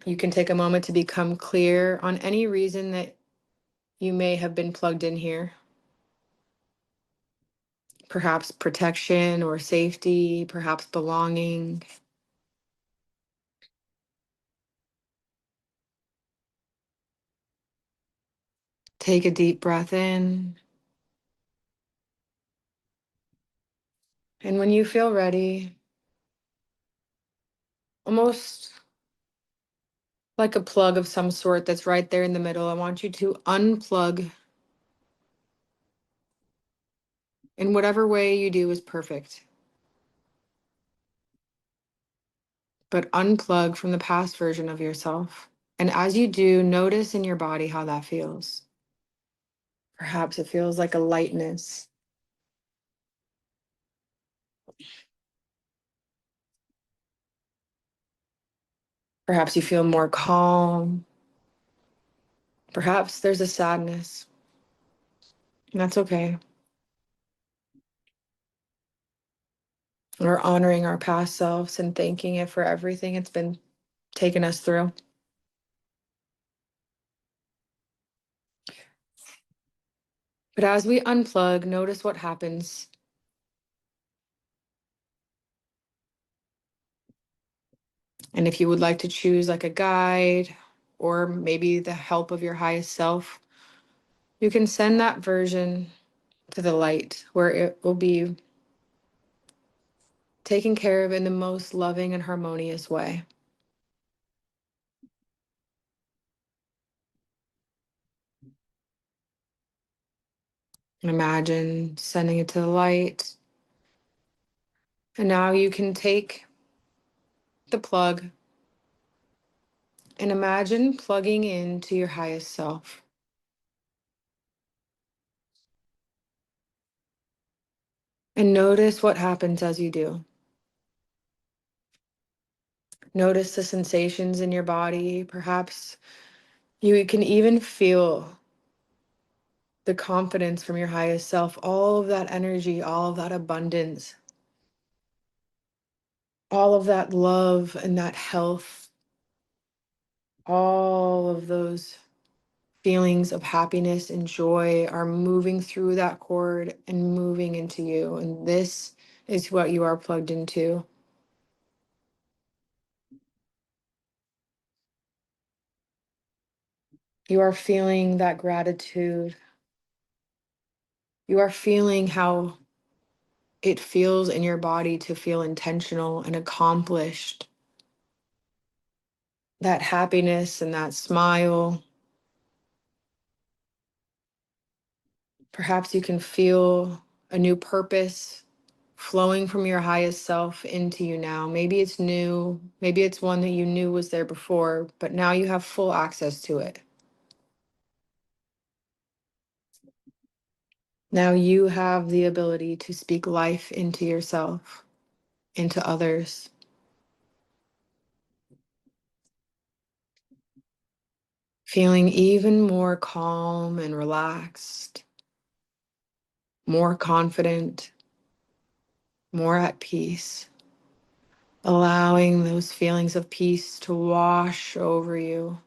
You can take a moment to become clear on any reason that you may have been plugged in here. Perhaps protection or safety, perhaps belonging. Take a deep breath in. And when you feel ready, almost like a plug of some sort that's right there in the middle, I want you to unplug in whatever way you do is perfect. But unplug from the past version of yourself. And as you do, notice in your body how that feels. Perhaps it feels like a lightness. Perhaps you feel more calm. Perhaps there's a sadness. And that's okay. We're honoring our past selves and thanking it for everything it's been taking us through. But as we unplug, notice what happens. And if you would like to choose like a guide or maybe the help of your highest self, you can send that version to the light where it will be taken care of in the most loving and harmonious way. Imagine sending it to the light. And now you can take the plug and imagine plugging into your highest self. And notice what happens as you do. Notice the sensations in your body. Perhaps you can even feel the confidence from your highest self, all of that energy, all of that abundance, all of that love and that health, all of those feelings of happiness and joy are moving through that cord and moving into you. And this is what you are plugged into. You are feeling that gratitude. You are feeling how it feels in your body to feel intentional and accomplished. That happiness and that smile. Perhaps you can feel a new purpose flowing from your highest self into you now. Maybe it's new, maybe it's one that you knew was there before, but now you have full access to it. Now you have the ability to speak life into yourself, into others. Feeling even more calm and relaxed, more confident, more at peace. Allowing those feelings of peace to wash over you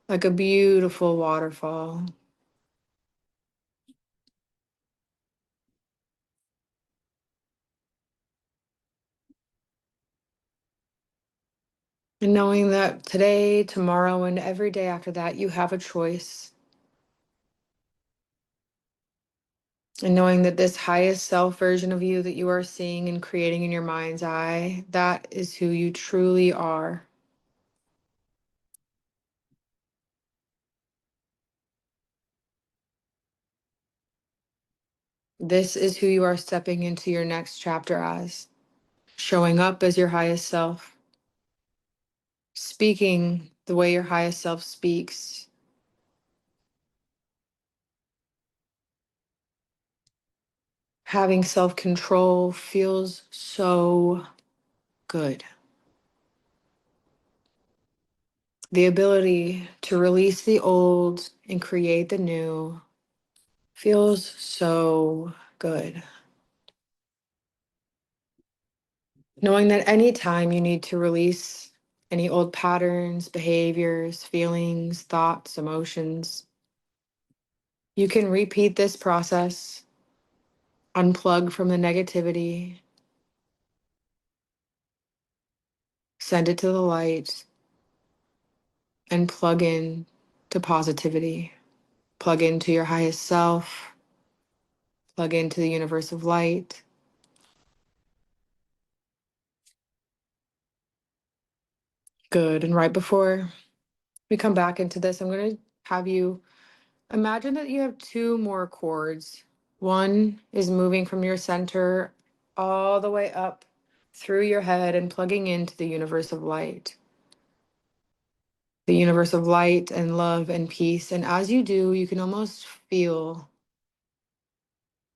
like a beautiful waterfall. And knowing that today, tomorrow, and every day after that, you have a choice. And knowing that this highest self version of you that you are seeing and creating in your mind's eye, that is who you truly are. This is who you are stepping into your next chapter as, showing up as your highest self, speaking the way your highest self speaks, having self-control feels so good. The ability to release the old and create the new feels so good. Knowing that anytime you need to release any old patterns, behaviors, feelings, thoughts, emotions, you can repeat this process, unplug from the negativity, send it to the light, and plug in to positivity. Plug into your highest self, plug into the universe of light. Good. And right before we come back into this, I'm going to have you imagine that you have two more chords. One is moving from your center all the way up through your head and plugging into the universe of light. The universe of light and love and peace. And as you do, you can almost feel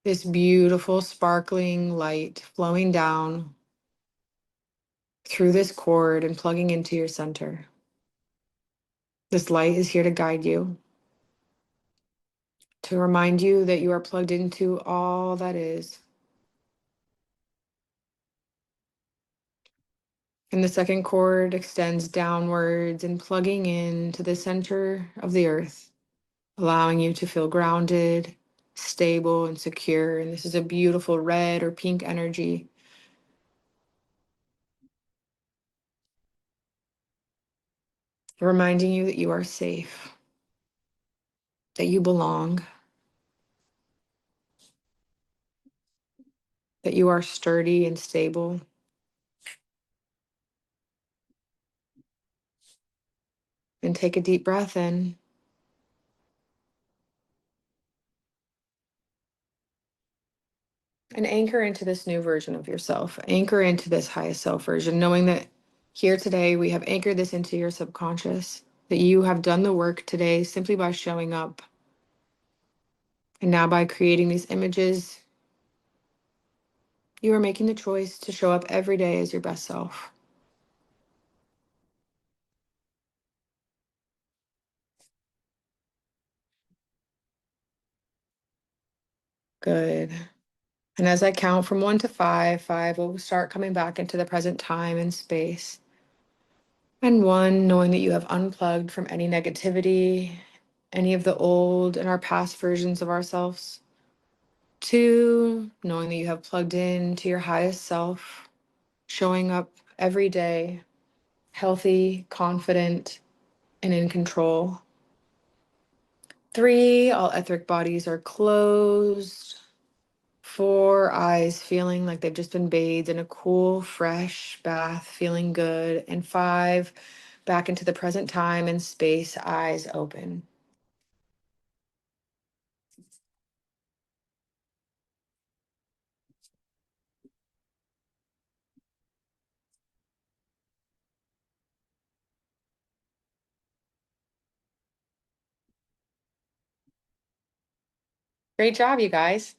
this beautiful, sparkling light flowing down through this cord and plugging into your center. This light is here to guide you, to remind you that you are plugged into all that is. And the second cord extends downwards and plugging in to the center of the earth, allowing you to feel grounded, stable, and secure. And this is a beautiful red or pink energy. Reminding you that you are safe, that you belong, that you are sturdy and stable. And take a deep breath in. And anchor into this new version of yourself. Anchor into this highest self version, knowing that here today we have anchored this into your subconscious, that you have done the work today simply by showing up. And now by creating these images, you are making the choice to show up every day as your best self. Good. And as I count from 1 to 5, 5 will start coming back into the present time and space. And 1, knowing that you have unplugged from any negativity, any of the old and our past versions of ourselves. 2, knowing that you have plugged in to your highest self, showing up every day, healthy, confident, and in control. 3, all etheric bodies are closed. 4, eyes feeling like they've just been bathed in a cool, fresh bath, feeling good. And 5, back into the present time and space, eyes open. Great job, you guys.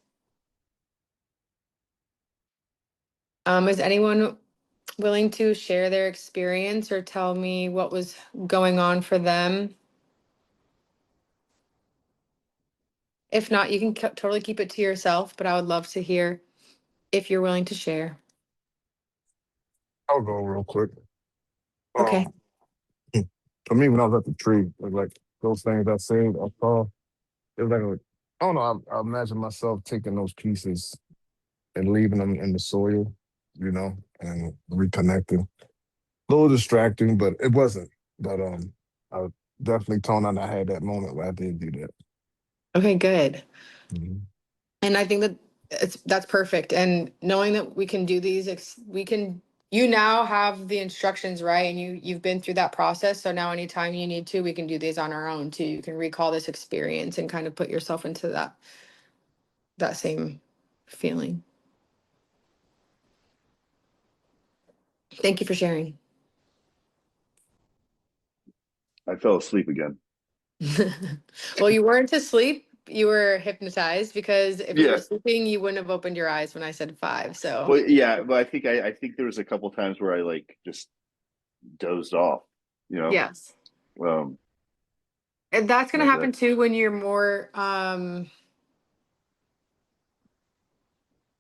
Is anyone willing to share their experience or tell me what was going on for them? If not, you can totally keep it to yourself, but I would love to hear if you're willing to share. I'll go real quick. Okay. For me, when I was at the tree, it was like those things I said, I saw, it was like, I don't know, I imagine myself taking those pieces and leaving them in the soil, you know, and reconnecting. A little distracting, but it wasn't. But I definitely told on I had that moment where I did do that. Okay, good. Mhm. And I think that that's perfect. And knowing that we can do these, you now have the instructions, right? And you've been through that process. So now anytime you need to, we can do these on our own too. You can recall this experience and kind of put yourself into that same feeling. Thank you for sharing. I fell asleep again. Well, you weren't asleep. You were hypnotized, because if you were Yeah. sleeping, you wouldn't have opened your eyes when I said 5. So Well, yeah, but I think there was a couple times where I like just dozed off, you know. yes. Um, And that's going to but happen too when you're more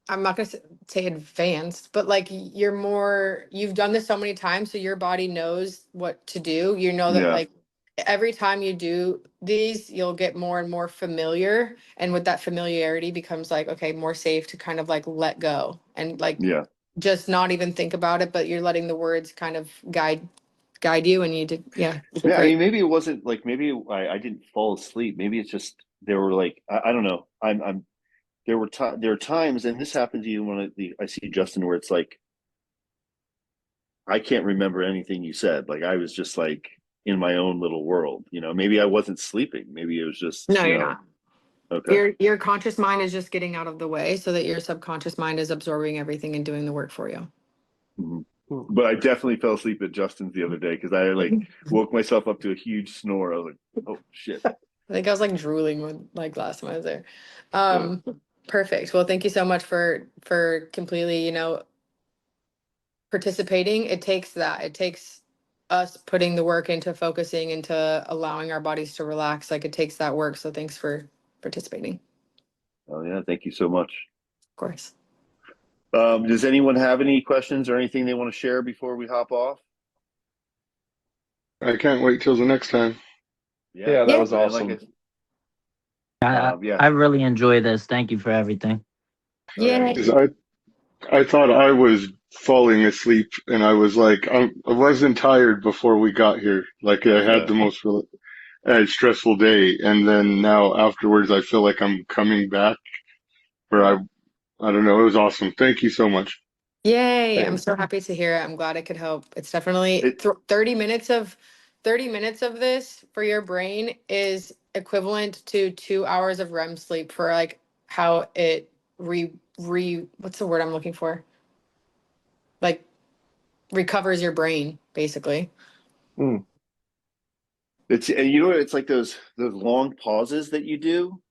I'm not going to say advanced, but like you've done this so many times, so your body knows what to do. You know that yeah, like every time you do these, you'll get more and more familiar. And with that familiarity becomes like, okay, more safe to kind of like let go and like yeah, just not even think about it, but you're letting the words kind of guide you. And you did, yeah, you did yeah. I great. mean, maybe it wasn't like maybe I didn't fall asleep. Maybe it's just there were like I don't know. I'm there are times, and this happens even when I see Justin, where it's like I can't remember anything you said. Like I was just like in my own little world. You know, maybe I wasn't sleeping. Maybe it was just No, you're not. okay. Your conscious mind is just getting out of the way so that your subconscious mind is absorbing everything and doing the work for you. Mhm. But I definitely fell asleep at Justin's the other day because I like woke myself up to a huge snore. I was like, oh shit. I think I was like drooling when like last time I was there. Yeah. Perfect. Well, thank you so much for completely, participating. It takes that. It takes us putting the work into focusing, into allowing our bodies to relax. Like it takes that work. So thanks for participating. Oh yeah, thank you so much. Of course. Does anyone have any questions or anything they want to share before we hop off? I can't wait till the next time. Yeah, that Yeah. was And like awesome. yeah, I really enjoy this. Thank you for everything. Yeah. 'Cause I thought I was falling asleep, and I was like, I wasn't tired before we got here. Like I had yeah, the most stressful day, and then now afterwards, I feel like I'm coming back. Where I don't know. It was awesome. Thank you so much. Yay. I'm Same. so happy to hear it. I'm glad I could help. It's definitely it 30 minutes of 30 minutes of this for your brain is equivalent to 2 hours of REM sleep for like how it what's the word I'm looking for? Like recovers your brain, basically. It's, and you know what? It's like those long pauses that you do.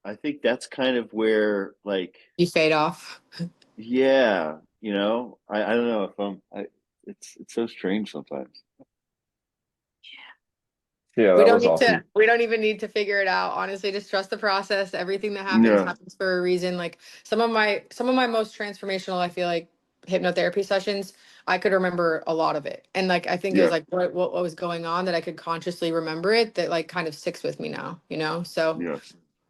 I think that's kind of where, like, You fade off. yeah, I don't know if it's so strange sometimes. Yeah, We that don't was need to, awesome. we don't even need to figure it out. Honestly, just trust the process. Everything that happens Yeah, happens for a reason. Like some of my most transformational, I feel like hypnotherapy sessions, I could remember a lot of it. And like I think it was yeah, like what was going on that I could consciously remember it that like kind of sticks with me now, you know? So yeah,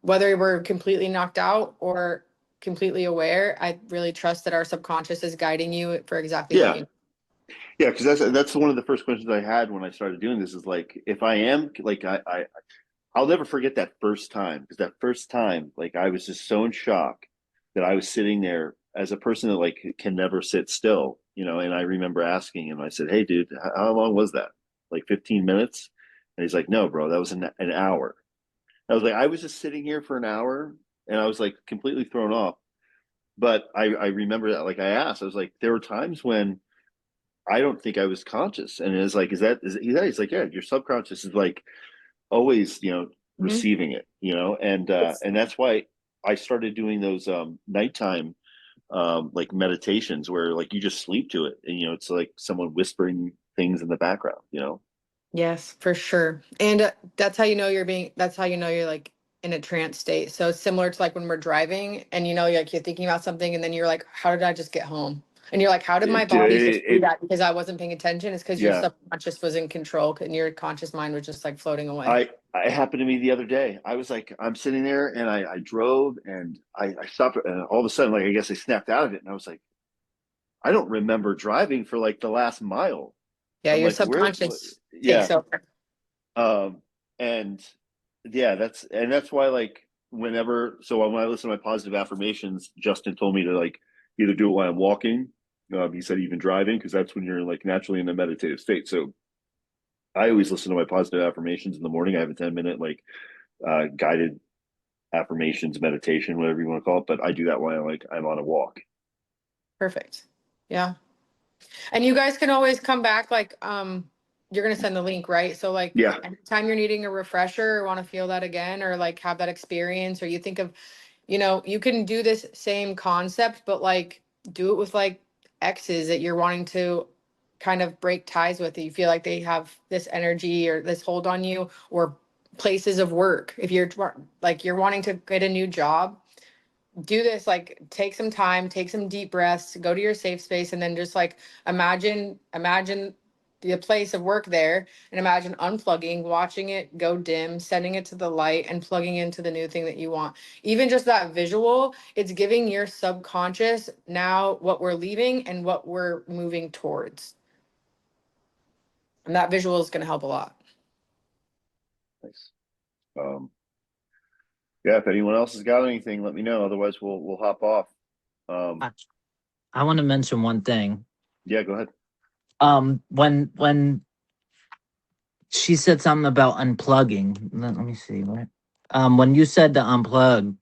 whether we're completely knocked out or completely aware, I really trust that our subconscious is guiding you for exactly what yeah, you need. yeah. Because that's one of the first questions I had when I started doing this is like, if I am like, I'll never forget that first time, because that first time, like, I was just so in shock that I was sitting there as a person that like can never sit still, and I remember asking him, I said, "Hey, dude, how long was that? Like 15 minutes?" And he's like, "No, bro, that was an hour." I was like, I was just sitting here for an hour, and I was like completely thrown off. But I remember that, like, I asked, I was like, there were times when I don't think I was conscious, and it's like, he's like, yeah, your subconscious is like always, Mhm. receiving it, and that's why I started doing those nighttime like meditations where like you just sleep to it, and it's like someone whispering things in the background. Yes, for sure. And that's how you know that's how you know you're like in a trance state. So it's similar to like when we're driving and like you're thinking about something and then you're like, how did I just get home? And you're like, how did my it, body just do it, that? Because I wasn't paying attention. It's because your yeah, subconscious was in control and your conscious mind was just like floating away. I happened to me the other day. I was like, I'm sitting there and I drove and I stopped, and all of a sudden, like, I guess I snapped out of it, and I was like, I don't remember driving for like the last mile. Yeah, I'm your like, where? subconscious Yeah. takes over. Um, and yeah, that's why, like, so when I listen to my positive affirmations, Justin told me to like either do it while I'm walking. He said even driving, because that's when you're like naturally in a meditative state. So I always listen to my positive affirmations in the morning. I have a 10-minute like guided affirmations meditation, whatever you want to call it. But I do that while I'm on a walk. Perfect. Yeah. And you guys can always come back, like, you're gonna send the link, right? So like Yeah, anytime you're needing a refresher or want to feel that again or like have that experience or you think of, you can do this same concept, but like do it with like exes that you're wanting to kind of break ties with. You feel like they have this energy or this hold on you, or places of work. If like you're wanting to get a new job, do this, like take some time, take some deep breaths, go to your safe space, and then just like imagine the place of work there, and imagine unplugging, watching it go dim, sending it to the light, and plugging into the new thing that you want. Even just that visual, it's giving your subconscious now what we're leaving and what we're moving towards. And that visual is going to help a lot. nice. Um, yeah, if anyone else has got anything, let me know. Otherwise, we'll hop off. Um, I want to mention one thing. yeah, go ahead. When she said something about unplugging, let me see what. When you said to unplug,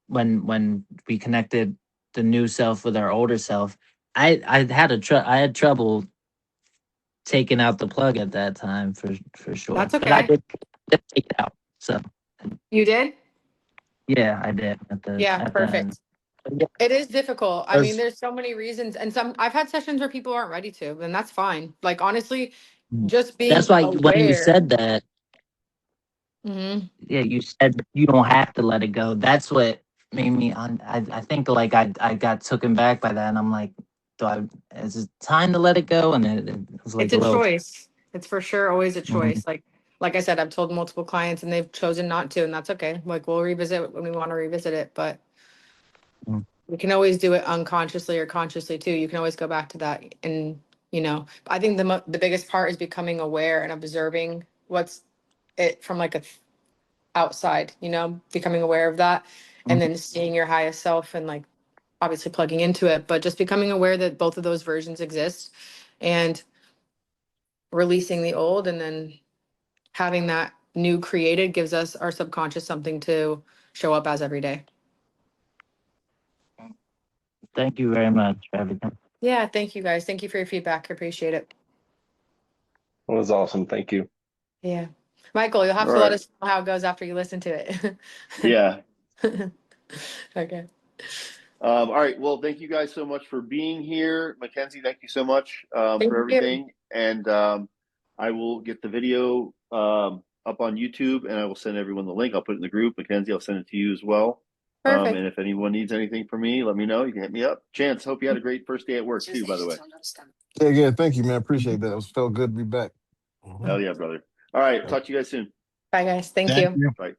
when we connected the new self with our older self, I had trouble taking out the plug at that time for sure. That's But I okay. did take it out. So You did? yeah, I did Yeah, at the end. perfect. It is difficult. I mean, Those- there's so many reasons, and I've had sessions where people aren't ready to, and that's fine. Like honestly, just That's being why when you aware. said that, Mhm. yeah, you said you don't have to let it go. That's what made me I think like I got taken back by that, and I'm like, is it time to let it go? And it was It's like a a little. choice. It's for sure always a Mhm, choice. Like I said, I've told multiple clients and they've chosen not to, and that's okay. Like we'll revisit it when we want to revisit it, but mhm, we can always do it unconsciously or consciously too. You can always go back to that, and I think the biggest part is becoming aware and observing what's it from like a outside, becoming aware of that, and mhm. then seeing your highest self and like obviously plugging into it, but just becoming aware that both of those versions exist and releasing the old and then having that new created gives us our subconscious something to show up as every day. Thank you very much for everything. Yeah, thank you guys. Thank you for your feedback. I appreciate it. It was awesome. Thank you. Yeah. Michael, you'll have All to let right. us know how it goes after you listen to it. Yeah. Okay. All right. Well, thank you guys so much for being here. Mackenzie, thank you so much Thank for you. everything. And I will get the video up on YouTube, and I will send everyone the link. I'll put it in the group. Mackenzie, I'll send it to you as well. Perfect. And if anyone needs anything from me, let me know. You can hit me up. Chance, hope you had a great first day at work too, by the way. Yeah, thank you, man. Appreciate that. It felt good to be back. Hell yeah, brother. All right. Talk to you guys soon. Bye, guys. Thank Thank you. you. Bye.